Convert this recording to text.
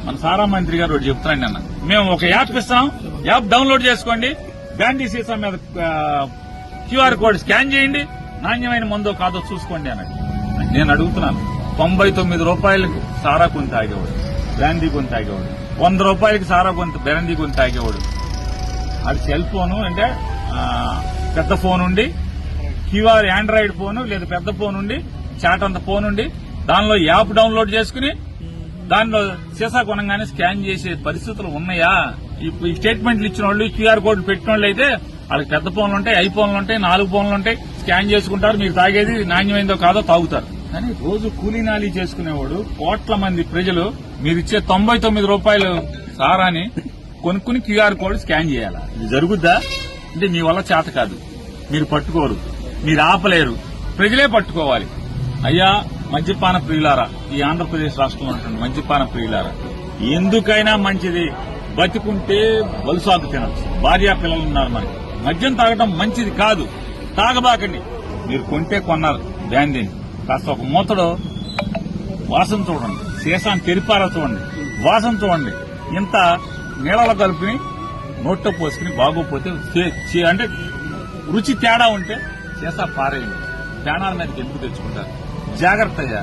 మన సారా మంత్రి గారు ఒకటి చెప్తున్నాండి అన్న, మేము ఒక యాప్ ఇస్తాం, యాప్ డౌన్లోడ్ చేసుకోండి, బ్రాండీ సీసా మీద క్యూఆర్ కోడ్ స్కాన్ చేయండి, నాణ్యమైన మందో కాదో చూసుకోండి అన్నట్టు. నేను అడుగుతున్నాను, 99 రూపాయలకి సారా కొని తాగేవాడు, బ్రాండీ కొని తాగేవాడు, 100 రూపాయలకి సారా కొని బ్రాండీ కొని తాగేవాడు. అది సెల్ ఫోను అంటే పెద్ద ఫోన్ ఉండి, క్యూఆర్ ఆండ్రాయిడ్ ఫోను లేదా పెద్ద ఫోన్ ఉండి, చాట్ అంత ఫోన్ ఉండి, దానిలో యాప్ డౌన్లోడ్ చేసుకుని దానిలో సీసా కొనగానే స్కాన్ చేసే పరిస్థితులు ఉన్నాయా? ఈ స్టేట్మెంట్లు ఇచ్చిన వాళ్ళు, క్యూఆర్ కోడ్ పెట్టిన వాళ్ళు అయితే వాళ్ళకి పెద్ద ఫోన్లు ఉంటాయి, 5 ఫోన్లు ఉంటాయి, 4 ఫోన్లు ఉంటాయి, స్కాన్ చేసుకుంటారు, మీరు తాగేది నాణ్యమైందో కాదో తాగుతారు. కానీ రోజు కూలీనాలీ చేసుకునేవాడు, కోట్ల మంది ప్రజలు మీరిచ్చే 99 రూపాయలు సారాని కొనుక్కుని క్యూఆర్ కోడ్ స్కాన్ చేయాలా? ఇది జరుగుద్దా? అంటే మీ వల్ల చేత కాదు, మీరు పట్టుకోరు, మీరు ఆపలేరు, ప్రజలే పట్టుకోవాలి. అయ్యా మద్యపాన ప్రియులారా, ఈ ఆంధ్రప్రదేశ్ రాష్ట్రంలో ఉంటుంది మద్యపాన ప్రియులారా, ఎందుకైనా మంచిది బతికుంటే వలుసాకు తినచ్చు. భార్యా పిల్లలు ఉన్నారు మనకి, మద్యం తాగడం మంచిది కాదు, తాగబాకండి. మీరు కొంటే కొన్నారు బ్రాండీని, కాస్త ఒక మూతలో వాసన చూడండి, సీసాన్ని తెరిపారా చూడండి, వాసన చూడండి, ఇంత నీళ్ళలో కలుపుని నోట్లో పోసుకుని బాగోపోతే అంటే రుచి తేడా ఉంటే సీసా పారేయండి. ప్రాణాల మీదకి ఎందుకు తెచ్చుకుంటారు? జాగ్రత్తగా